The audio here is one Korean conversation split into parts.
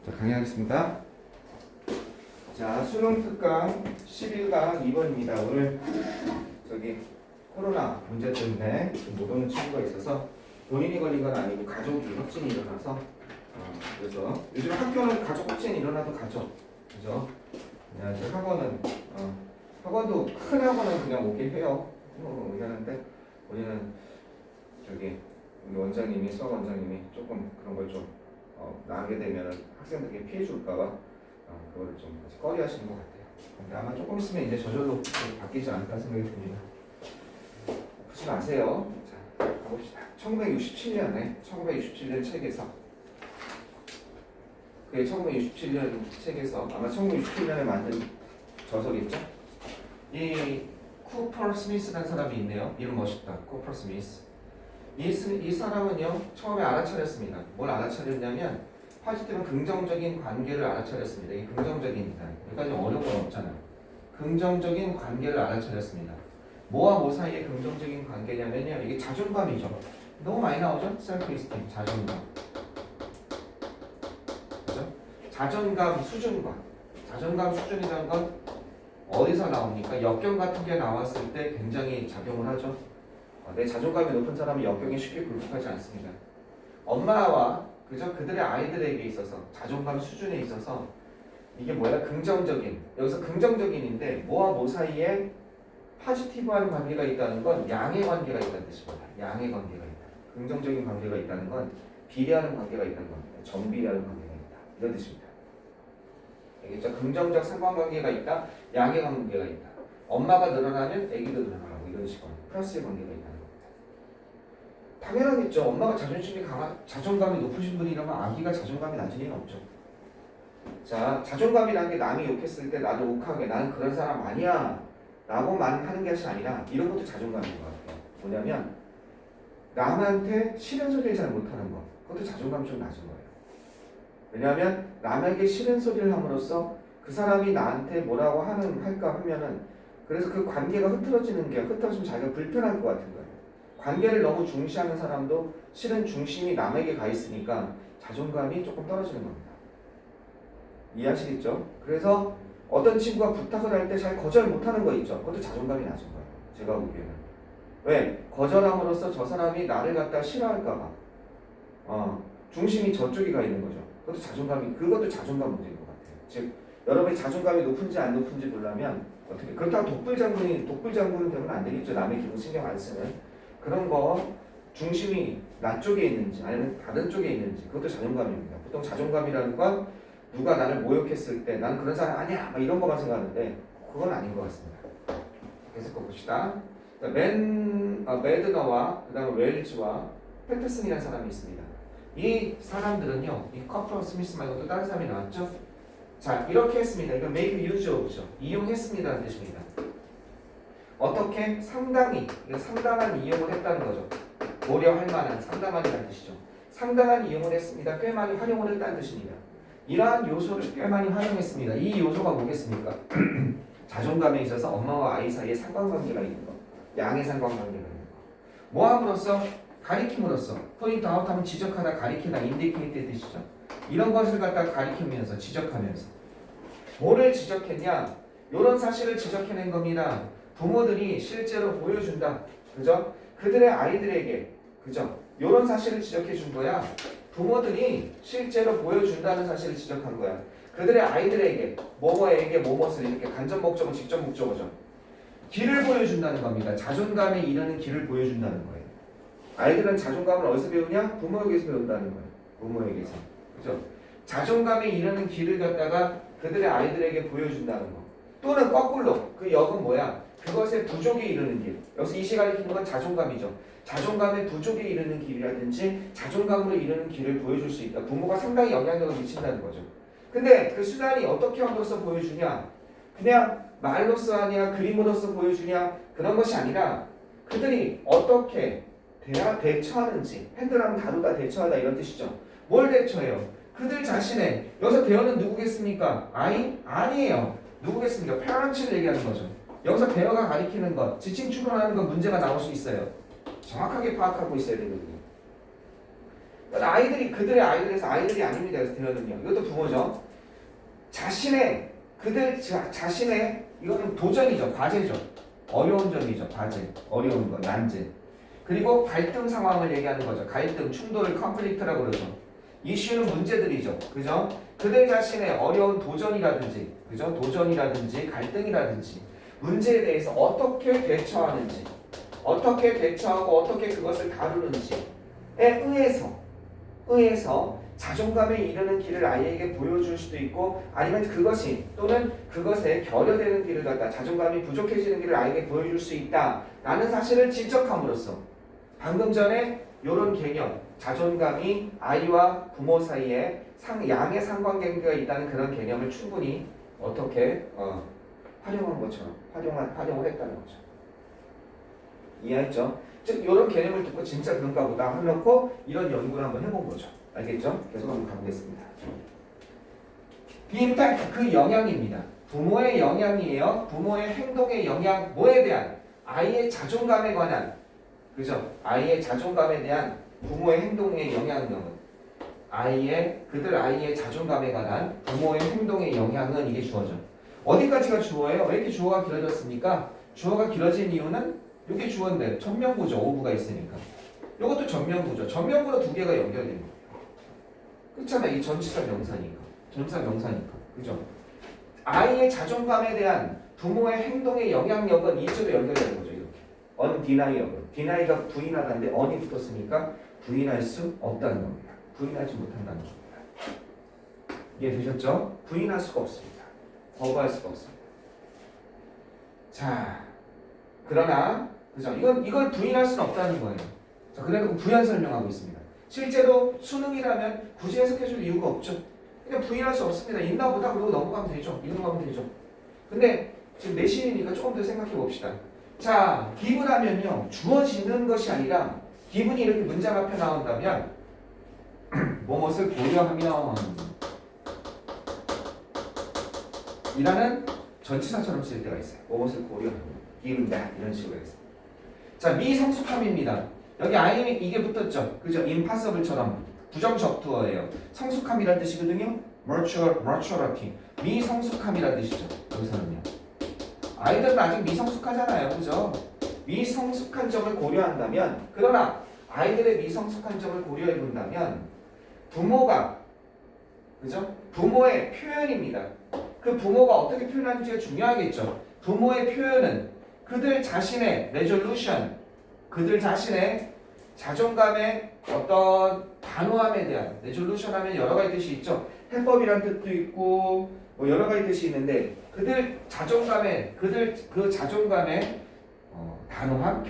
자, 강의하겠습니다. 자, 수능 특강 11강 2번입니다. 오늘 코로나 문제 때문에 못 오는 친구가 있어서 본인이 걸린 건 아니고 가족이 확진이 일어나서 그래서 요즘 학교는 가족 확진이 일어나도 가죠. 그죠? 이제 학원도 큰 학원은 그냥 오게 해요. 하는데 우리는 우리 원장님이 수학 원장님이 조금 그런 걸 좀 나게 되면 학생들에게 피해 줄까봐 그거를 좀 꺼려 하시는 것 같아요. 근데 아마 조금 있으면 이제 저절로 바뀌지 않을까 생각이 듭니다. 아프지 마세요. 자, 가봅시다. 1967년 책에서 그게 1967년 책에서 아마 1967년에 만든 저서겠죠? 이 쿠퍼 스미스라는 사람이 있네요. 이름 멋있다. 쿠퍼 스미스. 이 사람은요 처음에 알아차렸습니다. 뭘 알아차렸냐면 포지티브는 긍정적인 관계를 알아차렸습니다. 이게 긍정적인이다. 여기까지 어려운 건 없잖아요. 긍정적인 관계를 알아차렸습니다. 뭐와 뭐 사이의 긍정적인 관계냐면요 이게 자존감이죠. 너무 많이 나오죠? 셀프 이스팀, 자존감. 그죠? 자존감 수준이라는 건 어디서 나옵니까? 역경 같은 게 나왔을 때 굉장히 작용을 하죠. 내 자존감이 높은 사람은 역경에 쉽게 굴복하지 않습니다. 엄마와 그들의 아이들에게 있어서 자존감 수준에 있어서 이게 뭐야? 긍정적인. 여기서 긍정적인인데 뭐와 뭐 사이에 포지티브한 관계가 있다는 건 양의 관계가 있다는 뜻입니다. 양의 관계가 있다. 긍정적인 관계가 있다는 건 비례하는 관계가 있다는 겁니다. 정비례하는 관계가 있다. 이런 뜻입니다. 알겠죠? 긍정적 상관관계가 있다. 양의 관계가 있다. 엄마가 늘어나면 아기도 늘어나고 이런 식으로 플러스의 관계가 있다는 겁니다. 당연하겠죠. 엄마가 자존감이 높으신 분이라면 아기가 자존감이 낮은 일은 없죠. 자, 자존감이라는 게 남이 욕했을 때 나도 욱하게 나는 그런 사람 아니야 라고만 하는 것이 아니라 이런 것도 자존감인 것 같아요. 뭐냐면 남한테 싫은 소리를 잘 못하는 것, 그것도 자존감이 좀 낮은 거예요. 왜냐하면 남에게 싫은 소리를 함으로써 그 사람이 나한테 뭐라고 할까 하면은 그래서 그 관계가 흐트러지면 자기가 불편할 것 같은 거예요. 관계를 너무 중시하는 사람도 실은 중심이 남에게 가 있으니까 자존감이 조금 떨어지는 겁니다. 이해하시겠죠? 그래서 어떤 친구가 부탁을 할 때 잘 거절 못하는 거 있죠? 그것도 자존감이 낮은 거예요. 제가 보기에는. 왜? 거절함으로써 저 사람이 나를 갖다 싫어할까 봐. 중심이 저쪽에 가 있는 거죠. 그것도 자존감 문제인 것 같아요. 즉 여러분이 자존감이 높은지 안 높은지 보려면 어떻게 그렇다고 독불장군은 되면 안 되겠죠. 남의 기분 신경 안 쓰는 그런 거 중심이 나 쪽에 있는지 아니면 다른 쪽에 있는지 그것도 자존감입니다. 보통 자존감이라는 건 누가 나를 모욕했을 때 난 그런 사람 아니야 막 이런 거만 생각하는데 그건 아닌 것 같습니다. 계속 봅시다. 매드너와 그 다음에 웰즈와 패터슨이라는 사람이 있습니다. 이 사람들은요 이 커플 스미스 말고 또 다른 사람이 나왔죠. 자 이렇게 했습니다. 이거 make use of죠. 이용했습니다라는 뜻입니다. 어떻게? 상당한 이용을 했다는 거죠. 고려할 만한 상당한이라는 뜻이죠. 상당한 이용을 했습니다. 꽤 많이 활용을 했다는 뜻입니다. 이러한 요소를 꽤 많이 활용했습니다. 이 요소가 뭐겠습니까? 자존감에 있어서 엄마와 아이 사이에 상관관계가 있는 거, 양의 상관관계가 있는 거. 뭐함으로써? 가리킴으로써. 포인트 아웃하면 지적하다, 가리키다, 인디케이트의 뜻이죠. 이런 것을 갖다가 가리키면서 지적하면서 뭐를 지적했냐? 이런 사실을 지적해낸 겁니다. 부모들이 실제로 보여준다. 그죠? 그들의 아이들에게 그죠? 이런 사실을 지적해 준 거야. 부모들이 실제로 보여준다는 사실을 지적한 거야. 그들의 아이들에게 뭐뭐에게 뭐뭇을 이렇게 간접 목적어 직접 목적어죠. 길을 보여준다는 겁니다. 자존감에 이르는 길을 보여준다는 거예요. 아이들은 자존감을 어디서 배우냐? 부모에게서 배운다는 거예요. 부모에게서. 그죠? 자존감에 이르는 길을 갖다가 그들의 아이들에게 보여준다는 거. 또는 거꾸로 그 역은 뭐야? 그것의 부족에 이르는 길. 여기서 이 시간에 가리키는 건 자존감이죠. 자존감의 부족에 이르는 길이라든지 자존감으로 이르는 길을 보여줄 수 있다. 부모가 상당히 영향력을 미친다는 거죠. 근데 그 수단이 어떻게 함으로써 보여주냐? 그냥 말로써 하냐? 그림으로써 보여주냐? 그런 것이 아니라 그들이 어떻게 대처하는지 핸들하면 다루다 대처하다 이런 뜻이죠. 뭘 대처해요? 그들 자신의 여기서 대어는 누구겠습니까? 아이? 아니에요. 누구겠습니까? 페런츠를 얘기하는 거죠. 여기서 대어가 가리키는 것, 지칭 추론하는 건 문제가 나올 수 있어요. 정확하게 파악하고 있어야 되거든요. 아이들이 그들의 아이들에서 아이들이 아닙니다. 그래서 대어는요. 이것도 부모죠. 자신의 이거는 도전이죠. 과제죠. 어려운 점이죠. 과제. 어려운 거. 난제. 그리고 갈등 상황을 얘기하는 거죠. 갈등, 충돌을 컨플릭트라고 그러죠. 이슈는 문제들이죠. 그죠? 그들 자신의 어려운 도전이라든지, 그죠? 도전이라든지 갈등이라든지 문제에 대해서 어떻게 대처하는지, 어떻게 대처하고 어떻게 그것을 다루는지에 의해서 자존감에 이르는 길을 아이에게 보여줄 수도 있고, 아니면 그것이 또는 그것에 결여되는 길을 갖다 자존감이 부족해지는 길을 아이에게 보여줄 수 있다라는 사실을 지적함으로써 방금 전에 이런 개념, 자존감이 아이와 부모 사이에 양의 상관관계가 있다는 그런 개념을 충분히 어떻게 활용한 것처럼 활용을 했다는 거죠. 이해했죠? 즉 이런 개념을 듣고 진짜 그런가 보다 해놓고 이런 연구를 한번 해본 거죠. 알겠죠? 계속 한번 가보겠습니다. 임팩트, 그 영향입니다. 부모의 영향이에요. 부모의 행동의 영향, 뭐에 대한? 아이의 자존감에 관한, 그죠? 아이의 자존감에 대한 부모의 행동의 영향력은 그들 아이의 자존감에 관한 부모의 행동의 영향은 이게 주어져. 어디까지가 주어예요? 왜 이렇게 주어가 길어졌습니까? 주어가 길어진 이유는 이게 주어인데 전면구죠. 오브가 있으니까. 이것도 전면구죠. 전면구로 두 개가 연결된 거예요. 그렇잖아요. 이 전치사 명사니까. 전치사 명사니까. 그죠? 아이의 자존감에 대한 부모의 행동의 영향력은 이쪽에 연결되는 거죠. 이렇게. undeniable. deni가 부인하다는데 on이 붙었으니까 부인할 수 없다는 겁니다. 부인하지 못한다는 겁니다. 이해되셨죠? 부인할 수가 없습니다. 거부할 수가 없습니다. 자, 그러나 그죠? 이걸 부인할 수는 없다는 거예요. 자, 그래도 부연 설명하고 있습니다. 실제로 수능이라면 굳이 해석해줄 이유가 없죠. 그냥 부인할 수 없습니다. 있나 보다 그러고 넘어가면 되죠. 있는 거면 되죠. 근데 지금 내신이니까 조금 더 생각해 봅시다. 자, 기분하면요. 주어지는 것이 아니라 기분이 이렇게 문장 앞에 나온다면 무엇을 고려하면 이라는 전치사처럼 쓸 때가 있어요. 무엇을 고려하면 given that 이런 식으로 해서. 자, 미성숙함입니다. 여기 아이는 이게 붙었죠. 그죠? impossible처럼 부정적투어예요. 성숙함이란 뜻이거든요. maturity. 미성숙함이란 뜻이죠. 여기서는요. 아이들은 아직 미성숙하잖아요. 그죠? 미성숙한 점을 고려한다면, 그러나 아이들의 미성숙한 점을 고려해 본다면 부모가, 그죠? 부모의 표현입니다. 그 부모가 어떻게 표현하는지가 중요하겠죠. 부모의 표현은 그들 자신의 resolution, 그들 자신의 자존감의 어떤 단호함에 대한, resolution 하면 여러 가지 뜻이 있죠. 해법이란 뜻도 있고 뭐 여러 가지 뜻이 있는데 그들 자존감의 단호함,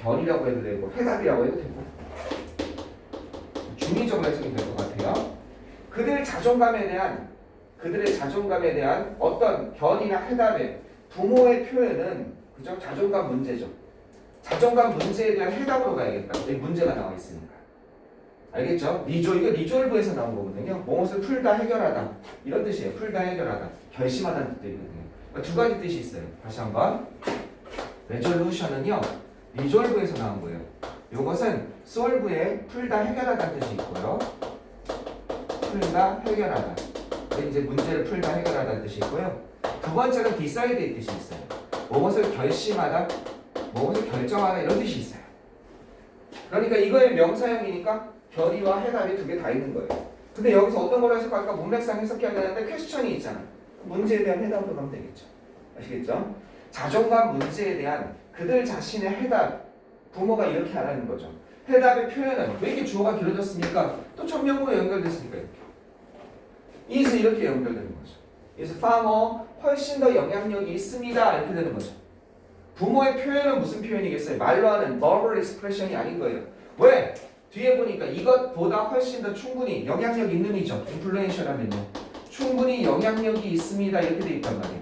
결의라고 해도 되고 해답이라고 해도 되고 중의적으로 해석이 될 것 같아요. 그들의 자존감에 대한 어떤 결의나 해답에 부모의 표현은 그죠? 자존감 문제죠. 자존감 문제에 대한 해답으로 가야겠다. 여기 문제가 나와 있으니까. 알겠죠? 이거 리졸브에서 나온 거거든요. 무엇을 풀다 해결하다 이런 뜻이에요. 풀다 해결하다, 결심하다는 뜻도 있거든요. 두 가지 뜻이 있어요. 다시 한번. resolution은요 리졸브에서 나온 거예요. 이것은 solve에 풀다 해결하다는 뜻이 있고요. 풀다 해결하다. 이제 문제를 풀다 해결하다는 뜻이 있고요. 두 번째는 decide의 뜻이 있어요. 무엇을 결심하다, 무엇을 결정하다 이런 뜻이 있어요. 그러니까 이거의 명사형이니까 결의와 해답이 두 개 다 있는 거예요. 근데 여기서 어떤 걸로 해석할까? 문맥상 해석해야 되는데 퀘스천이 있잖아. 문제에 대한 해답으로 가면 되겠죠. 아시겠죠? 자존감 문제에 대한 그들 자신의 해답, 부모가 이렇게 하라는 거죠. 해답의 표현은 왜 이렇게 주어가 길어졌습니까? 또 전명구로 연결됐으니까 이렇게. is 이렇게 연결되는 거죠. is farmer 훨씬 더 영향력이 있습니다. 이렇게 되는 거죠. 부모의 표현은 무슨 표현이겠어요? 말로 하는 verbal expression이 아닌 거예요. 왜? 뒤에 보니까 이것보다 훨씬 더 충분히 영향력 있는 이죠. influential하면요. 충분히 영향력이 있습니다. 이렇게 돼 있단 말이에요.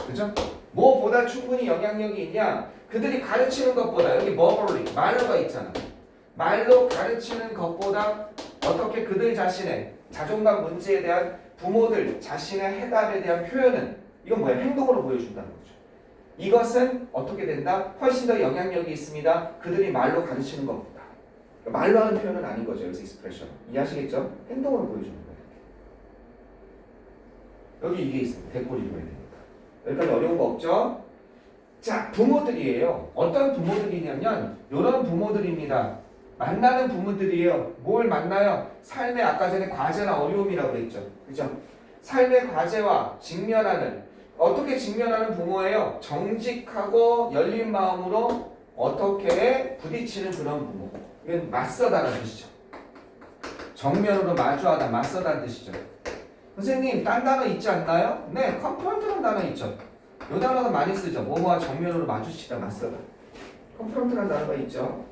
그죠? 뭐보다 충분히 영향력이 있냐? 그들이 가르치는 것보다 여기 verbally 말로가 있잖아. 말로 가르치는 것보다 어떻게 그들 자신의 자존감 문제에 대한 부모들 자신의 해답에 대한 표현은 이건 뭐야? 행동으로 보여준다는 거죠. 이것은 어떻게 된다? 훨씬 더 영향력이 있습니다. 그들이 말로 가르치는 것보다. 말로 하는 표현은 아닌 거죠. 여기서 expression. 이해하시겠죠? 행동으로 보여주는 거예요. 여기 이게 있습니다. 대꼬리 보여야 되니까. 여기까지 어려운 거 없죠? 자, 부모들이에요. 어떤 부모들이냐면 이런 부모들입니다. 만나는 부모들이에요. 뭘 만나요? 삶의 아까 전에 과제나 어려움이라고 그랬죠. 그죠? 삶의 과제와 직면하는 어떻게 직면하는 부모예요? 정직하고 열린 마음으로 어떻게 부딪히는 그런 부모. 이건 맞서다라는 뜻이죠. 정면으로 마주하다, 맞서다는 뜻이죠. 선생님, 딴 단어 있지 않나요? 네, confront라는 단어 있죠. 이 단어가 많이 쓰죠. 뭐뭐와 정면으로 마주치다, 맞서다. confront라는 단어가 있죠.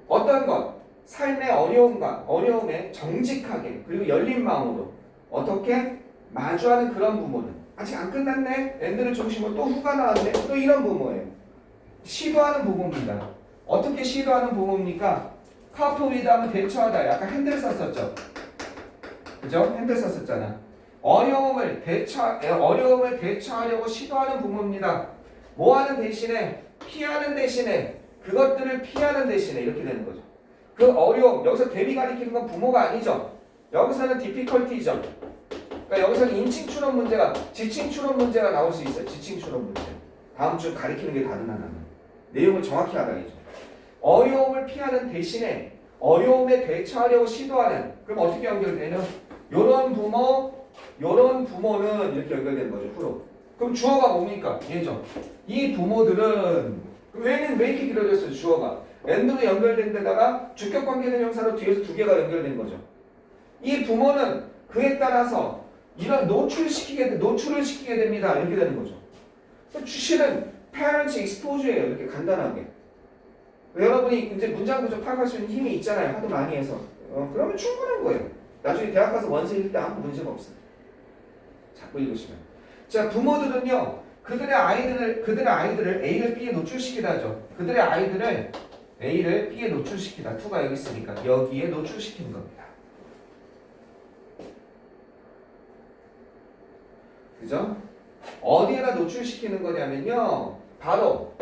어떤 것, 삶의 어려움에 정직하게 그리고 열린 마음으로 어떻게 마주하는 그런 부모는 아직 안 끝났네? 엔드를 중심으로 또 후가 나왔네? 또 이런 부모예요. 시도하는 부모입니다. 어떻게 시도하는 부모입니까? 카프 위드 하면 대처하다. 약간 핸들 썼었죠. 그죠? 핸들 썼었잖아. 어려움을 대처하려고 시도하는 부모입니다. 뭐 하는 대신에? 피하는 대신에 그것들을 피하는 대신에 이렇게 되는 거죠. 그 어려움, 여기서 대비 가리키는 건 부모가 아니죠. 여기서는 difficulty죠. 그러니까 여기서는 인칭 추론 문제가, 지칭 추론 문제가 나올 수 있어요. 지칭 추론 문제. 다음 주 가리키는 게 다른 하나는. 내용을 정확히 알아야죠. 어려움을 피하는 대신에 어려움에 대처하려고 시도하는. 그럼 어떻게 연결되냐? 요런 부모는 이렇게 연결되는 거죠. 후로. 그럼 주어가 뭡니까? 얘죠. 이 부모들은 왜 이렇게 길어졌어요? 주어가. and로 연결된 데다가 주격 관계대명사로 뒤에서 두 개가 연결된 거죠. 이 부모는 그에 따라서 이런 노출을 시키게 됩니다. 이렇게 되는 거죠. 주시는 parents exposure예요. 이렇게 간단하게. 여러분이 이제 문장 구조 파악할 수 있는 힘이 있잖아요. 하도 많이 해서. 그러면 충분한 거예요. 나중에 대학 가서 원서 읽을 때 아무 문제가 없어요. 자꾸 읽으시면. 자, 부모들은요. 그들의 아이들을 A를 B에 노출시키다 하죠. 그들의 아이들을 A를 B에 노출시키다. 2가 여기 있으니까 여기에 노출시키는 겁니다. 그죠? 어디에다 노출시키는 거냐면요. 바로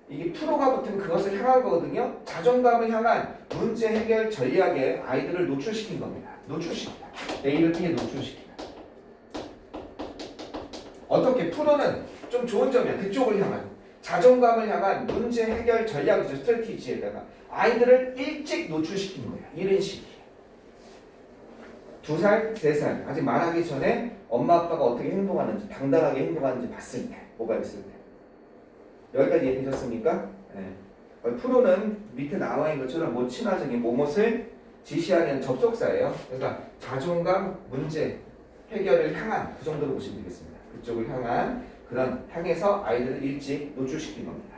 이게 프로가 붙으면 그것을 향한 거거든요. 자존감을 향한 문제 해결 전략에 아이들을 노출시킨 겁니다. 노출시키다. A를 B에 노출시키다. 어떻게? 프로는 좀 좋은 점이야. 그쪽을 향한 자존감을 향한 문제 해결 전략이죠. 스트래티지에다가 아이들을 일찍 노출시키는 거야. 이런 식이에요. 2살, 3살 아직 말하기 전에 엄마 아빠가 어떻게 행동하는지 당당하게 행동하는지 봤을 때 뭐가 있을 때 여기까지 이해되셨습니까? 네. 프로는 밑에 나와 있는 것처럼 뭐 친화적인 뭐뭇을 지시하는 접속사예요. 그러니까 자존감 문제 해결을 향한 그 정도로 보시면 되겠습니다. 그쪽을 향한 그런 향해서 아이들을 일찍 노출시킨 겁니다.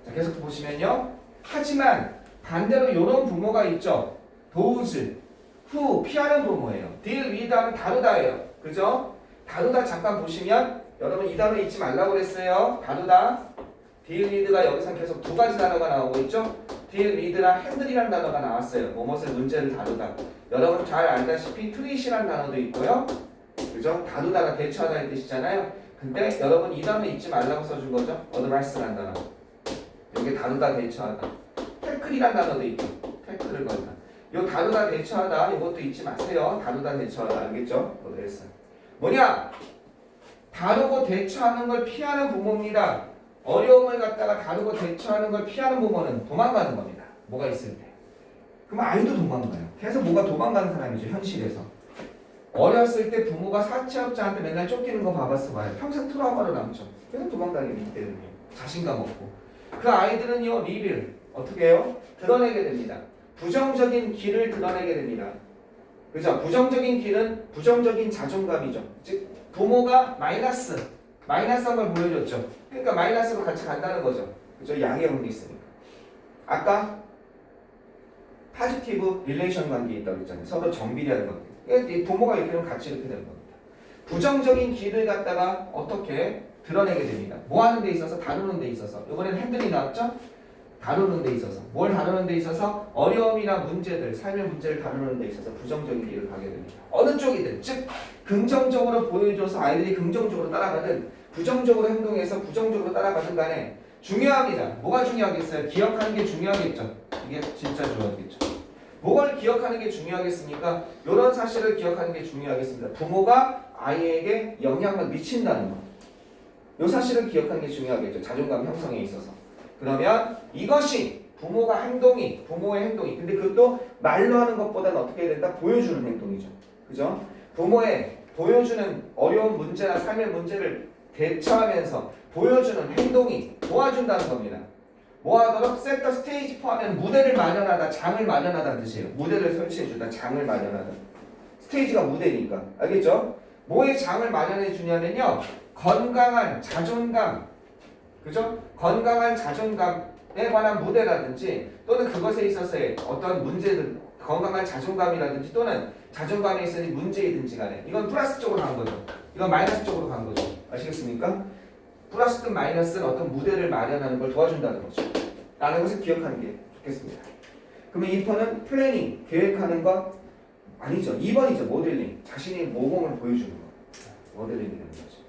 자, 계속 보시면요. 하지만 반대로 이런 부모가 있죠. those who 피하는 부모예요. deal with 하면 다루다예요. 그죠? 다루다 잠깐 보시면 여러분 이 단어 잊지 말라고 그랬어요. 다루다. deal with가 여기서 계속 두 가지 단어가 나오고 있죠. deal with랑 handle이라는 단어가 나왔어요. 무엇의 문제를 다루다. 여러분 잘 알다시피 treat이라는 단어도 있고요. 그죠? 다루다가 대처하다는 뜻이잖아요. 근데 여러분 이 단어 잊지 말라고 써준 거죠. address라는 단어. 여기 다루다 대처하다. 태클이라는 단어도 있죠. 태클을 걸다. 요 다루다 대처하다 이것도 잊지 마세요. 다루다 대처하다 알겠죠? address. 뭐냐? 다루고 대처하는 걸 피하는 부모입니다. 어려움을 갖다가 다루고 대처하는 걸 피하는 부모는 도망가는 겁니다. 뭐가 있을 때. 그럼 아이도 도망가요. 계속 뭐가 도망가는 사람이죠. 현실에서. 어렸을 때 부모가 사채업자한테 맨날 쫓기는 거 봐봤어 봐요. 평생 트라우마로 남죠. 계속 도망다니기 때문에 자신감 없고. 그 아이들은요. 리빌 어떻게 해요? 드러내게 됩니다. 부정적인 길을 드러내게 됩니다. 그죠? 부정적인 길은 부정적인 자존감이죠. 즉 부모가 마이너스한 걸 보여줬죠. 그러니까 마이너스로 같이 간다는 거죠. 그죠? 양해응도 있으니까. 아까 파지티브 릴레이션 관계에 있다고 했잖아요. 서로 정비례하는 관계. 부모가 이렇게 되면 같이 이렇게 되는 겁니다. 부정적인 길을 갖다가 어떻게 드러내게 됩니다. 뭐 하는 데 있어서? 다루는 데 있어서. 이번엔 핸들이 나왔죠? 다루는 데 있어서. 뭘 다루는 데 있어서? 어려움이나 문제들, 삶의 문제를 다루는 데 있어서 부정적인 길을 가게 됩니다. 어느 쪽이든, 즉 긍정적으로 보여줘서 아이들이 긍정적으로 따라가든 부정적으로 행동해서 부정적으로 따라가든 간에 중요합니다. 뭐가 중요하겠어요? 기억하는 게 중요하겠죠. 이게 진짜 중요하겠죠. 뭐를 기억하는 게 중요하겠습니까? 이런 사실을 기억하는 게 중요하겠습니다. 부모가 아이에게 영향을 미친다는 거. 이 사실을 기억하는 게 중요하겠죠. 자존감 형성에 있어서. 그러면 이것이 부모의 행동이 근데 그것도 말로 하는 것보다는 어떻게 해야 된다? 보여주는 행동이죠. 그죠? 부모의 보여주는 어려운 문제나 삶의 문제를 대처하면서 보여주는 행동이 도와준다는 겁니다. 뭐 하도록? set the stage for하면 무대를 마련하다, 장을 마련하다는 뜻이에요. 무대를 설치해주다, 장을 마련하다. 스테이지가 무대니까. 알겠죠? 뭐의 장을 마련해 주냐면요. 건강한 자존감, 그죠? 건강한 자존감에 관한 무대라든지 또는 그것에 있어서의 어떤 문제들, 건강한 자존감이라든지 또는 자존감에 있어서 문제이든지 간에 이건 플러스 쪽으로 간 거죠. 이건 마이너스 쪽으로 간 거죠. 아시겠습니까? 플러스든 마이너스든 어떤 무대를 마련하는 걸 도와준다는 거죠. 라는 것을 기억하는 게 좋겠습니다. 그러면 2번은 플래닝, 계획하는 것 아니죠. 2번이죠. 모델링, 자신의 모범을 보여주는 거. 모델링이 되는 거죠.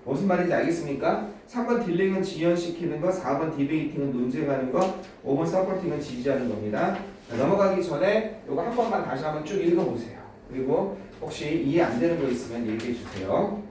무슨 말인지 알겠습니까? 3번 딜링은 지연시키는 거, 4번 디베이팅은 논쟁하는 거, 5번 서포팅은 지지하는 겁니다. 자, 넘어가기 전에 이거 한 번만 다시 한번 쭉 읽어보세요. 그리고 혹시 이해 안 되는 거 있으면 얘기해 주세요.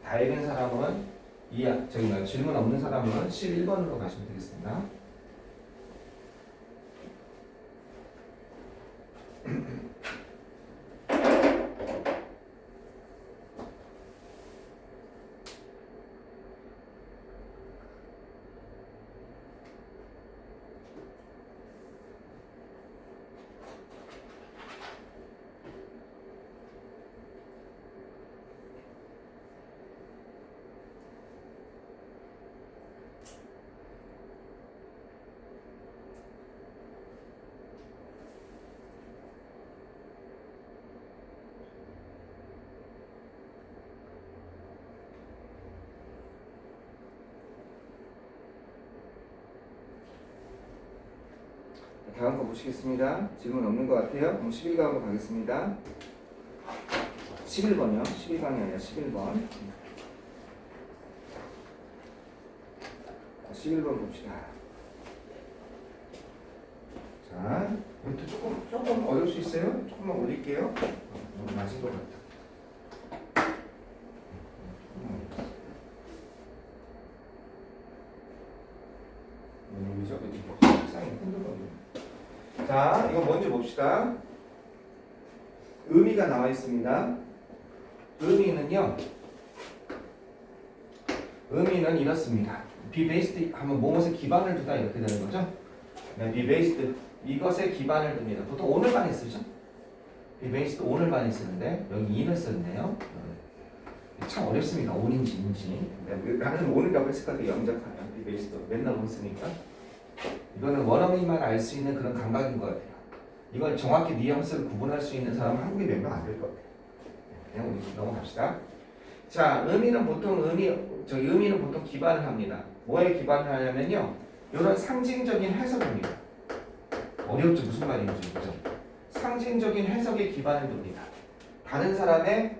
다 읽은 사람은 질문 없는 사람은 11번으로 가시면 되겠습니다. 다음 거 보시겠습니다. 질문 없는 것 같아요. 그럼 11강으로 가겠습니다. 11번이요. 11강이 아니라 11번. 11번 봅시다. 자, 이것도 조금 어려울 수 있어요. 조금만 올릴게요. 너무 낮은 것 같다. 자, 이거 먼저 봅시다. 의미가 나와 있습니다. 의미는 이렇습니다. be based 하면 무엇에 기반을 두다 이렇게 되는 거죠. 네, be based 이것에 기반을 둡니다. 보통 오늘 많이 쓰죠. be based 오늘 많이 쓰는데 여기 in을 썼네요. 참 어렵습니다. on인지 인지. 나는 on이라고 했을 것 같아요. 영작하면 be based 맨날 on 쓰니까. 이거는 원어민만 알 수 있는 그런 감각인 것 같아요. 이걸 정확히 뉘앙스를 구분할 수 있는 사람은 한국에 몇 명 안 될 것 같아요. 그냥 우리 넘어갑시다. 자, 의미는 보통 기반을 합니다. 뭐에 기반을 하냐면요, 이런 상징적인 해석입니다. 어렵죠? 무슨 말인지 그죠? 상징적인 해석에 기반을 둡니다. 다른 사람의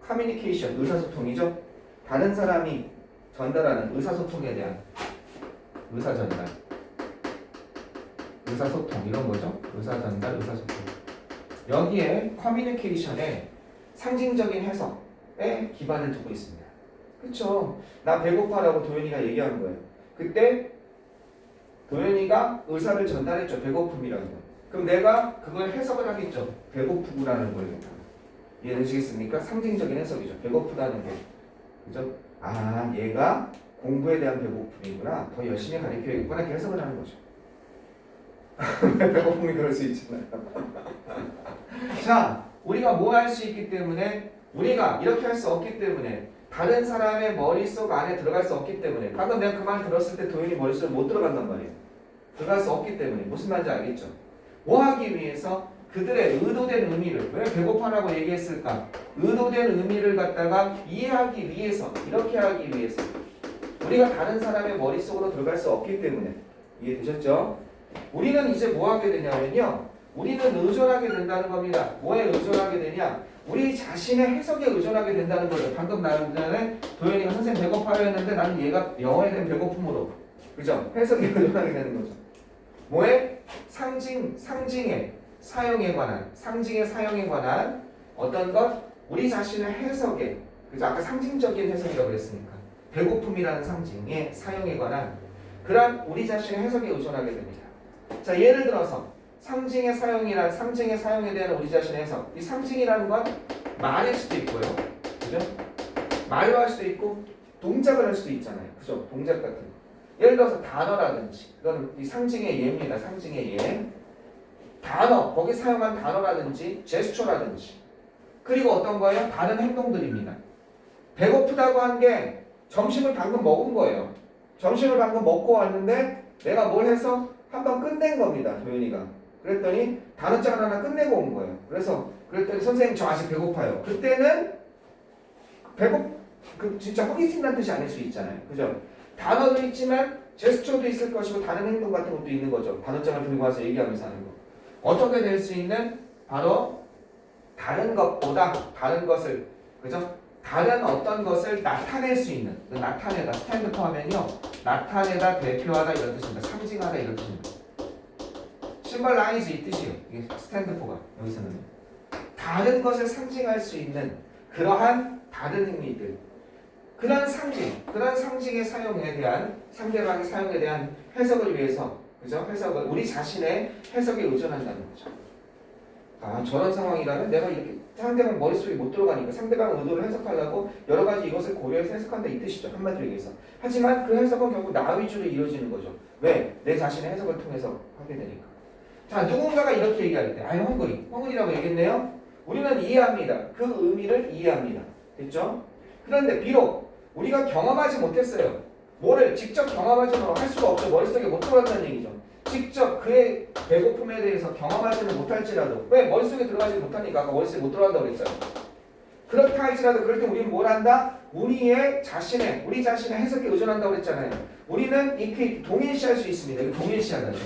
커뮤니케이션, 의사소통이죠. 다른 사람이 전달하는 의사소통에 대한 의사전달. 의사소통 이런 거죠. 의사전달, 의사소통. 여기에 커뮤니케이션에 상징적인 해석에 기반을 두고 있습니다. 그렇죠? 나 배고파라고 도현이가 얘기한 거예요. 그때 도현이가 의사를 전달했죠. 배고픔이라는 거. 그럼 내가 그걸 해석을 하겠죠. 배고프구나는 걸. 이해되시겠습니까? 상징적인 해석이죠. 배고프다는 게. 그죠? 아, 얘가 공부에 대한 배고픔이구나. 더 열심히 가르쳐야겠구나. 이렇게 해석을 하는 거죠. 배고픔이 그럴 수 있잖아요. 자, 우리가 뭐 할 수 있기 때문에, 우리가 이렇게 할 수 없기 때문에 다른 사람의 머릿속 안에 들어갈 수 없기 때문에 방금 내가 그 말 들었을 때 도현이 머릿속에 못 들어간단 말이에요. 들어갈 수 없기 때문에 무슨 말인지 알겠죠? 뭐 하기 위해서 그들의 의도된 의미를 왜 배고파라고 얘기했을까? 의도된 의미를 갖다가 이해하기 위해서 이렇게 하기 위해서 우리가 다른 사람의 머릿속으로 들어갈 수 없기 때문에 이해되셨죠? 우리는 이제 뭐 하게 되냐면요. 우리는 의존하게 된다는 겁니다. 뭐에 의존하게 되냐? 우리 자신의 해석에 의존하게 된다는 거죠. 방금 나는 전에 도현이가 선생님 배고파요 했는데 나는 얘가 영어에 대한 배고픔으로 그죠? 해석에 의존하게 되는 거죠. 뭐에? 상징의 사용에 관한 어떤 것? 우리 자신의 해석에 그죠? 아까 상징적인 해석이라고 그랬으니까 배고픔이라는 상징의 사용에 관한 그런 우리 자신의 해석에 의존하게 됩니다. 자, 예를 들어서 상징의 사용에 대한 우리 자신의 해석. 이 상징이라는 건 말일 수도 있고요. 그죠? 말로 할 수도 있고 동작을 할 수도 있잖아요. 그죠? 동작 같은 거. 예를 들어서 단어라든지 이건 이 상징의 예입니다. 상징의 예. 단어, 거기 사용한 단어라든지 제스처라든지 그리고 어떤 거예요? 다른 행동들입니다. 배고프다고 한 게 점심을 방금 먹은 거예요. 점심을 방금 먹고 왔는데 내가 뭘 해서 한번 끝낸 겁니다. 도현이가. 그랬더니 단어장을 하나 끝내고 온 거예요. 그랬더니 선생님 저 아직 배고파요. 그때는 진짜 허기진다는 뜻이 아닐 수 있잖아요. 그죠? 단어도 있지만 제스처도 있을 것이고 다른 행동 같은 것도 있는 거죠. 단어장을 들고 와서 얘기하면서 하는 거. 어떻게 될 수 있는? 바로 다른 것보다 다른 것을 그죠? 다른 어떤 것을 나타낼 수 있는 나타내다 스탠드포 하면요 나타내다 대표하다 이런 뜻입니다. 상징하다 이런 뜻입니다. 심벌라이즈 이 뜻이에요. 이게 스탠드포가 여기서는 다른 것을 상징할 수 있는 그러한 다른 의미들 그런 상징의 사용에 대한 상대방의 사용에 대한 해석을 위해서 그죠? 해석을 우리 자신의 해석에 의존한다는 거죠. 아 저런 상황이라면 내가 이렇게 상대방 머릿속에 못 들어가니까 상대방 의도를 해석하려고 여러 가지 이것을 고려해서 해석한다 이 뜻이죠. 한마디로 얘기해서. 하지만 그 해석은 결국 나 위주로 이루어지는 거죠. 왜? 내 자신의 해석을 통해서 하게 되니까. 자 누군가가 이렇게 얘기할 때 아유 헝그리라고 얘기했네요. 우리는 이해합니다. 그 의미를 이해합니다. 됐죠? 그런데 비록 우리가 경험하지 못했어요. 뭐를 직접 경험하지는 할 수가 없죠. 머릿속에 못 들어간다는 얘기죠. 직접 그의 배고픔에 대해서 경험하지는 못할지라도 왜? 머릿속에 들어가지 못하니까 아까 머릿속에 못 들어간다고 그랬잖아요. 그렇다 할지라도 그럴 때 우리는 뭘 한다? 우리 자신의 해석에 의존한다고 그랬잖아요. 우리는 이렇게 동일시할 수 있습니다. 이거 동일시하다죠.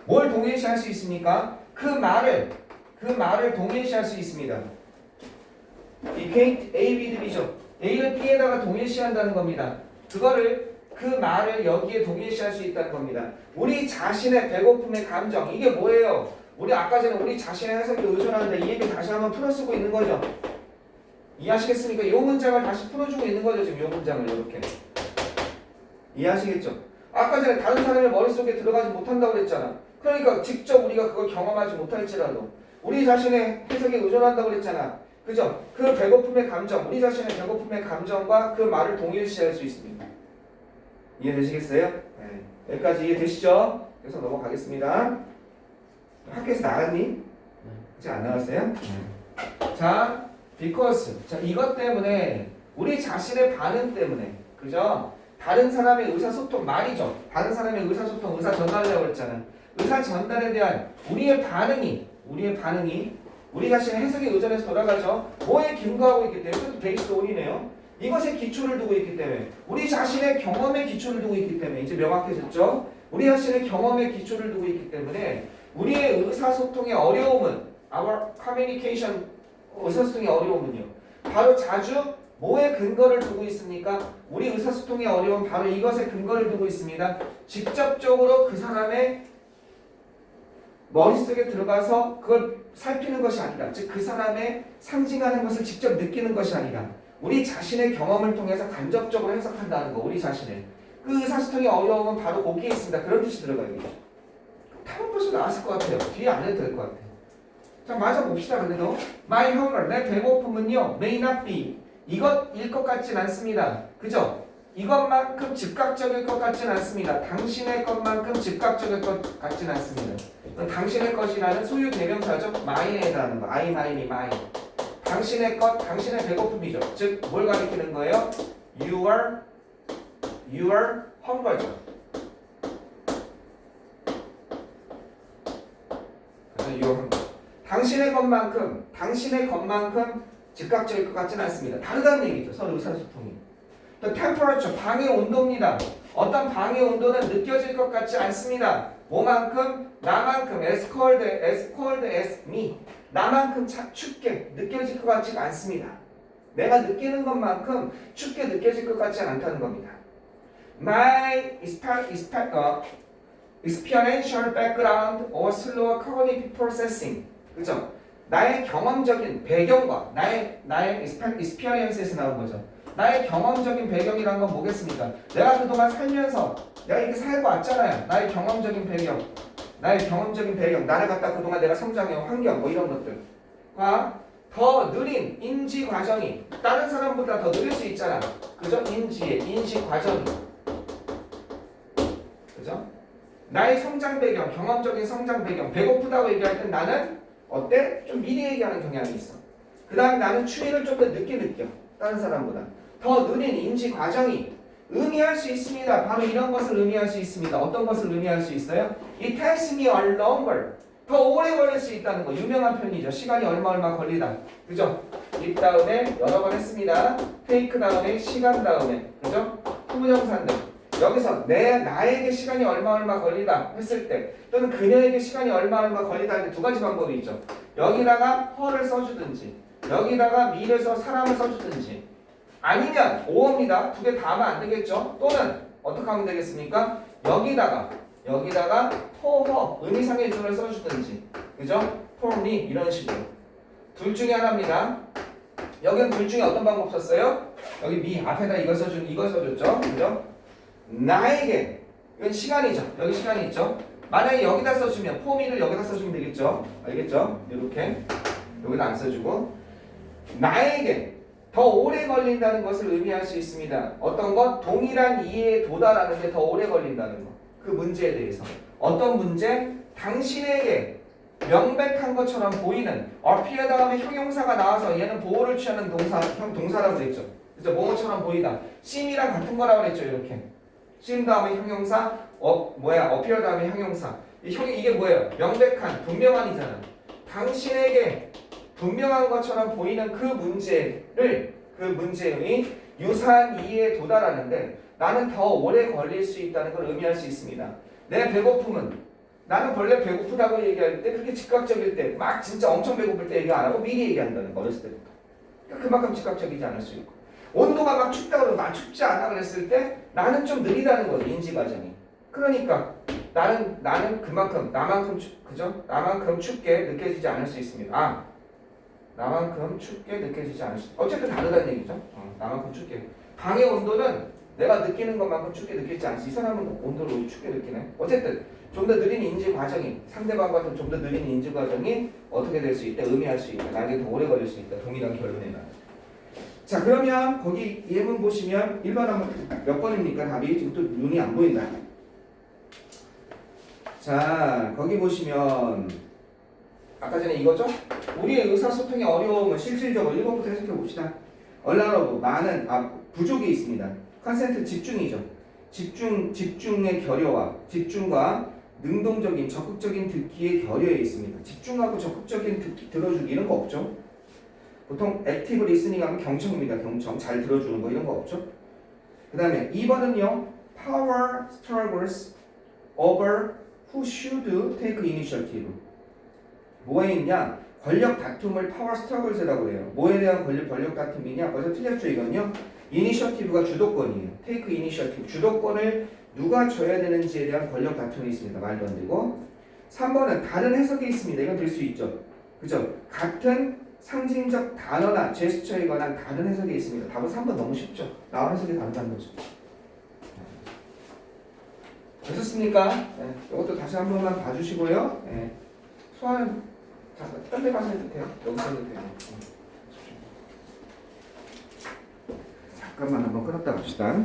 뭘 동일시할 수 있습니까? 그 말을 동일시할 수 있습니다. equate A with B죠. A를 B에다가 동일시한다는 겁니다. 그 말을 여기에 동일시할 수 있다는 겁니다. 우리 자신의 배고픔의 감정 이게 뭐예요? 우리 아까 전에 우리 자신의 해석에 의존하는데 이 얘기 다시 한번 풀어쓰고 있는 거죠. 이해하시겠습니까? 이 문장을 다시 풀어주고 있는 거죠. 지금 이 문장을 이렇게 이해하시겠죠? 아까 전에 다른 사람의 머릿속에 들어가지 못한다고 그랬잖아. 그러니까 직접 우리가 그걸 경험하지 못할지라도 우리 자신의 해석에 의존한다고 그랬잖아. 그죠? 그 배고픔의 감정, 우리 자신의 배고픔의 감정과 그 말을 동일시할 수 있습니다. 이해되시겠어요? 네. 여기까지 이해되시죠? 그래서 넘어가겠습니다. 학교에서 나갔니? 아직 안 나갔어요? 자, because. 자, 이것 때문에 우리 자신의 반응 때문에 그죠? 다른 사람의 의사소통 말이죠. 다른 사람의 의사소통, 의사전달이라고 했잖아. 의사전달에 대한 우리의 반응이 우리 자신의 해석에 의존해서 돌아가죠. 뭐에 근거하고 있기 때문에 베이스 온이네요. 이것에 기초를 두고 있기 때문에 우리 자신의 경험에 기초를 두고 있기 때문에 이제 명확해졌죠. 우리 자신의 경험에 기초를 두고 있기 때문에 우리의 의사소통의 어려움은 our communication 의사소통의 어려움은요. 바로 자주 뭐에 근거를 두고 있습니까? 우리 의사소통의 어려움은 바로 이것에 근거를 두고 있습니다. 직접적으로 그 사람의 머릿속에 들어가서 그걸 살피는 것이 아니라 즉 그 사람의 상징하는 것을 직접 느끼는 것이 아니라 우리 자신의 경험을 통해서 간접적으로 해석한다는 거. 우리 자신의 그 의사소통의 어려움은 바로 거기에 있습니다. 그런 뜻이 들어가요. 타원 벌써 나왔을 것 같아요. 뒤에 안 해도 될 것 같아요. 자 맞아 봅시다. 그래도 My hunger, 내 배고픔은요 may not be 이것일 것 같진 않습니다. 그죠? 이것만큼 즉각적일 것 같진 않습니다. 당신의 것만큼 즉각적일 것 같진 않습니다. 당신의 것이라는 소유 대명사죠. mine에 해당하는 거. I, mine, mine. 당신의 것, 당신의 배고픔이죠. 즉, 뭘 가리키는 거예요? Your hunger죠. 그래서 your hunger. 당신의 것만큼 즉각적일 것 같지는 않습니다. 다르다는 얘기죠. 서로 의사소통이. The temperature, 방의 온도입니다. 어떤 방의 온도는 느껴질 것 같지 않습니다. 뭐만큼? 나만큼 as cold as me. 나만큼 춥게 느껴질 것 같지가 않습니다. 내가 느끼는 것만큼 춥게 느껴질 것 같지 않다는 겁니다. My experiential background or slower cognitive processing. 그죠? 나의 경험적인 배경과 나의 experience에서 나온 거죠. 나의 경험적인 배경이란 건 뭐겠습니까? 내가 그동안 살면서 내가 이렇게 살고 왔잖아요. 나의 경험적인 배경, 나를 갖다 그동안 내가 성장해온 환경 뭐 이런 것들과 더 느린 인지 과정이 다른 사람보다 더 느릴 수 있잖아. 그죠? 인지 과정이. 그죠? 나의 성장 배경, 경험적인 성장 배경, 배고프다고 얘기할 땐 나는 어때? 좀 미리 얘기하는 경향이 있어. 그 다음에 나는 추위를 좀 더 늦게 느껴. 다른 사람보다. 더 느린 인지 과정이 의미할 수 있습니다. 바로 이런 것을 의미할 수 있습니다. 어떤 것을 의미할 수 있어요? It takes me a longer. 더 오래 걸릴 수 있다는 거. 유명한 표현이죠. 시간이 얼마 걸리다. 그죠? it 다음에 여러 번 했습니다. take 다음에 시간 다음에. 그죠? 후부정사인데. 여기서 나에게 시간이 얼마 걸리다 했을 때 또는 그녀에게 시간이 얼마 걸리다 할 때 두 가지 방법이 있죠. 여기다가 her를 써주든지 여기다가 me를 써 사람을 써주든지 아니면 오어입니다. 두 개 다 하면 안 되겠죠. 또는 어떻게 하면 되겠습니까? 여기다가 for, her 의미상의 줄을 써주든지 그죠? for me 이런 식으로 둘 중에 하나입니다. 여기는 둘 중에 어떤 방법 썼어요? 여기 me 앞에다 이거 써줬죠. 그죠? 나에게 이건 시간이죠. 여기 시간이 있죠. 만약에 여기다 써주면 for me를 여기다 써주면 되겠죠. 알겠죠? 이렇게 여기다 안 써주고 나에게 더 오래 걸린다는 것을 의미할 수 있습니다. 어떤 것? 동일한 이해에 도달하는 데 더 오래 걸린다는 것. 그 문제에 대해서. 어떤 문제? 당신에게 명백한 것처럼 보이는 appear 다음에 형용사가 나와서 얘는 보호를 취하는 동사라고 그랬죠. 그죠? 뭐뭐처럼 보이다. seem이랑 같은 거라고 그랬죠. 이렇게. seem 다음에 형용사, appear 다음에 형용사. 이게 뭐예요? 명백한, 분명한이잖아. 당신에게 분명한 것처럼 보이는 그 문제의 유사한 이해에 도달하는데 나는 더 오래 걸릴 수 있다는 걸 의미할 수 있습니다. 내 배고픔은 나는 원래 배고프다고 얘기할 때 그렇게 즉각적일 때 막 진짜 엄청 배고플 때 얘기 안 하고 미리 얘기한다는 거 어렸을 때부터. 그러니까 그만큼 즉각적이지 않을 수 있고 온도가 막 춥다고 그러고 막 춥지 않아 그랬을 때 나는 좀 느리다는 거죠. 인지 과정이. 그러니까 나는 나만큼 춥게 느껴지지 않을 수 있습니다. 나만큼 춥게 느껴지지 않을 수 있다. 어쨌든 다르다는 얘기죠. 나만큼 춥게. 방의 온도는 내가 느끼는 것만큼 춥게 느끼지 않지. 이 사람은 온도를 춥게 느끼네. 어쨌든 좀 더 느린 인지 과정이 상대방과 좀 더 느린 인지 과정이 어떻게 될 수 있다. 의미할 수 있다. 나에게 더 오래 걸릴 수 있다. 동일한 결론에 나. 자 그러면 거기 예문 보시면 1번 한번 몇 번입니까? 답이 지금 또 눈이 안 보인다. 자 거기 보시면 아까 전에 이거죠? 우리의 의사소통의 어려움은 실질적으로 1번부터 해석해 봅시다. 얼라러브 많은 부족이 있습니다. 컨센트 집중이죠. 집중의 결여와 집중과 능동적인 적극적인 듣기의 결여에 있습니다. 집중하고 적극적인 듣기 들어주기 이런 거 없죠. 보통 액티브 리스닝 하면 경청입니다. 경청 잘 들어주는 거 이런 거 없죠. 그 다음에 2번은요. Power struggles over who should take initiative. 뭐에 있냐? 권력 다툼을 파워 스트러글스라고 해요. 뭐에 대한 권력 다툼이냐? 벌써 틀렸죠 이건요. 이니셔티브가 주도권이에요. 테이크 이니셔티브. 주도권을 누가 져야 되는지에 대한 권력 다툼이 있습니다. 말도 안 되고. 3번은 다른 해석이 있습니다. 이건 될 수 있죠. 그죠? 같은 상징적 단어나 제스처에 관한 다른 해석이 있습니다. 답은 3번 너무 쉽죠. 나온 해석이 다르다는 거죠. 되셨습니까? 네. 이것도 다시 한 번만 봐주시고요. 네. 소화는 딴 데 가서 해도 돼요? 여기서 해도 돼요. 잠깐만 한번 끊었다 갑시다.